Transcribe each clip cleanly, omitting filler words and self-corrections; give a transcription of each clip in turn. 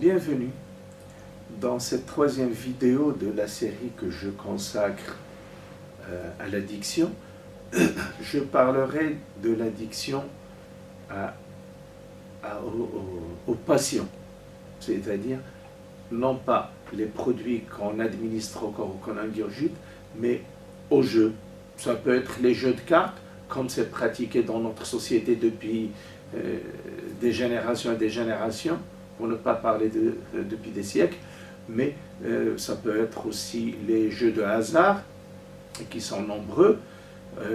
Bienvenue dans cette troisième vidéo de la série que je consacre à l'addiction. Je parlerai de l'addiction aux passions, c'est-à-dire non pas les produits qu'on administre au corps ou qu'on ingurgite, mais aux jeux. Ça peut être les jeux de cartes, comme c'est pratiqué dans notre société depuis des générations et des générations, pour ne pas parler depuis des siècles, mais ça peut être aussi les jeux de hasard, qui sont nombreux,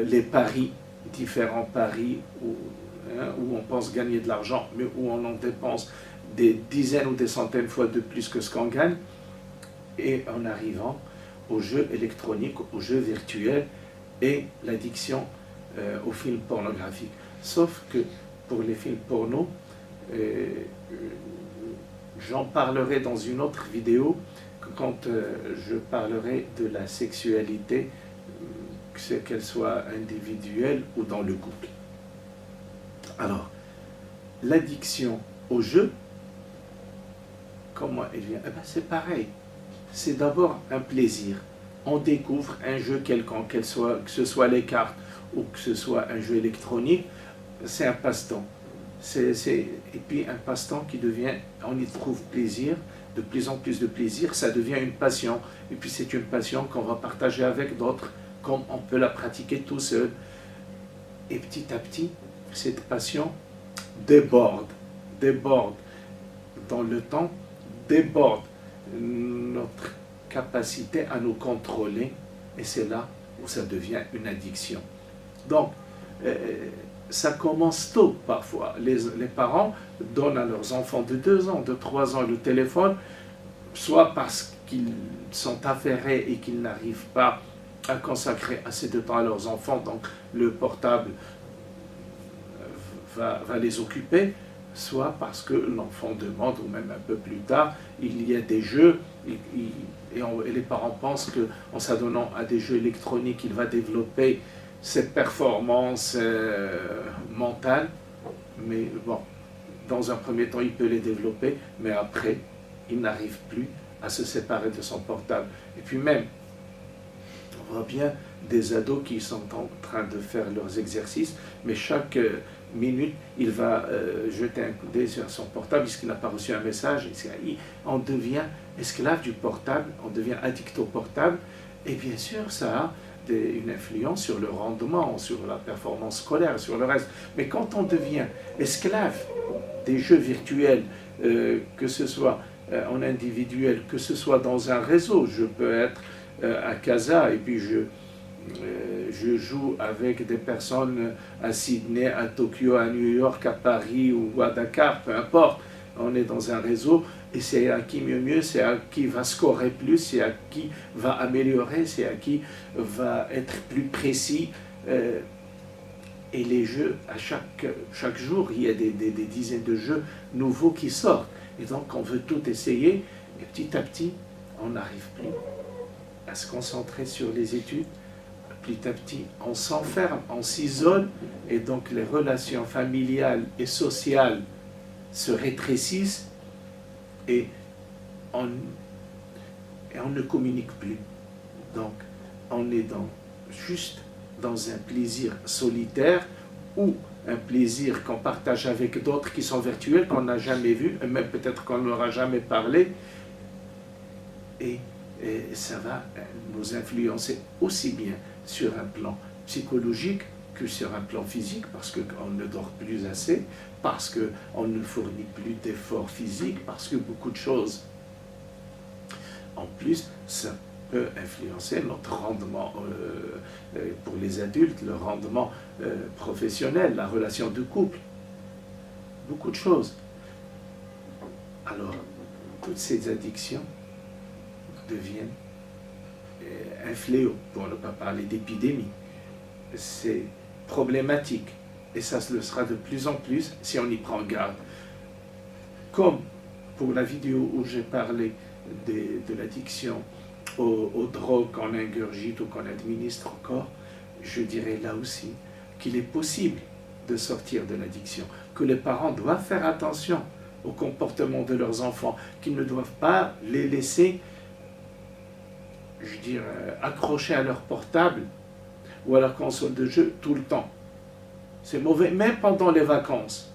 les paris, différents paris où on pense gagner de l'argent, mais où on en dépense des dizaines ou des centaines de fois de plus que ce qu'on gagne, et en arrivant aux jeux électroniques, aux jeux virtuels et l'addiction aux films pornographiques. Sauf que pour les films porno, j'en parlerai dans une autre vidéo quand je parlerai de la sexualité, qu'elle soit individuelle ou dans le couple. Alors, l'addiction au jeu, comment elle vient? C'est pareil. C'est d'abord un plaisir. On découvre un jeu quelconque, que ce soit les cartes ou que ce soit un jeu électronique, c'est un passe-temps. Et puis un passe-temps qui devient, on y trouve plaisir, de plus en plus de plaisir, ça devient une passion. Et puis c'est une passion qu'on va partager avec d'autres, comme on peut la pratiquer tout seul. Et petit à petit, cette passion déborde dans le temps, déborde notre capacité à nous contrôler, et c'est là où ça devient une addiction. Donc, ça commence tôt parfois. Les parents donnent à leurs enfants de 2 ans, de 3 ans le téléphone, soit parce qu'ils sont affairés et qu'ils n'arrivent pas à consacrer assez de temps à leurs enfants, donc le portable va les occuper, soit parce que l'enfant demande, ou même un peu plus tard, il y a des jeux, et les parents pensent qu'en s'adonnant à des jeux électroniques, il va développer cette performance mentale, mais bon, dans un premier temps, il peut les développer, mais après, il n'arrive plus à se séparer de son portable. Et puis même, on voit bien des ados qui sont en train de faire leurs exercices, mais chaque minute, il va jeter un coup d'œil sur son portable puisqu'il n'a pas reçu un message. On devient esclave du portable, on devient addict au portable, et bien sûr, ça a une influence sur le rendement, sur la performance scolaire, sur le reste. Mais quand on devient esclave des jeux virtuels, que ce soit en individuel, que ce soit dans un réseau, je peux être à Casa et puis je joue avec des personnes à Sydney, à Tokyo, à New York, à Paris ou à Dakar, peu importe. On est dans un réseau et c'est à qui mieux, c'est à qui va scorer plus, c'est à qui va améliorer, c'est à qui va être plus précis. Et les jeux, à chaque jour, il y a des dizaines de jeux nouveaux qui sortent. Et donc on veut tout essayer et petit à petit, on n'arrive plus à se concentrer sur les études. Petit à petit, on s'enferme, on s'isole, et donc les relations familiales et sociales se rétrécissent et on ne communique plus. Donc, on est juste dans un plaisir solitaire ou un plaisir qu'on partage avec d'autres qui sont virtuels, qu'on n'a jamais vus, et même peut-être qu'on n'aura jamais parlé. Et ça va nous influencer aussi bien sur un plan psychologique que sur un plan physique, parce qu'on ne dort plus assez, parce qu'on ne fournit plus d'efforts physiques, parce que beaucoup de choses. En plus, ça peut influencer notre rendement pour les adultes, le rendement professionnel, la relation de couple. Beaucoup de choses. Alors, toutes ces addictions deviennent un fléau, pour ne pas parler d'épidémie. C'est problématique, et ça le sera de plus en plus si on y prend garde. Comme pour la vidéo où j'ai parlé de l'addiction aux drogues qu'on ingurgite ou qu'on administre au corps, je dirais là aussi qu'il est possible de sortir de l'addiction, que les parents doivent faire attention au comportement de leurs enfants, qu'ils ne doivent pas les laisser, je dirais, accrochés à leur portable ou à leur console de jeu tout le temps. C'est mauvais, même pendant les vacances.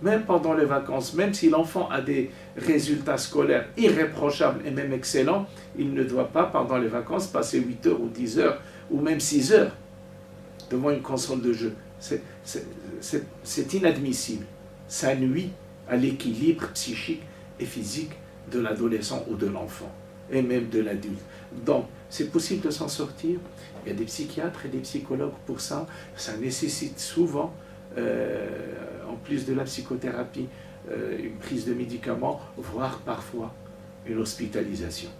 Même pendant les vacances, même si l'enfant a des résultats scolaires irréprochables et même excellents, il ne doit pas, pendant les vacances, passer 8 heures ou 10 heures ou même 6 heures devant une console de jeu. C'est inadmissible. Ça nuit à l'équilibre psychique et physique de l'adolescent ou de l'enfant, et même de l'adulte. Donc, c'est possible de s'en sortir. Il y a des psychiatres et des psychologues pour ça. Ça nécessite souvent, en plus de la psychothérapie, une prise de médicaments, voire parfois une hospitalisation.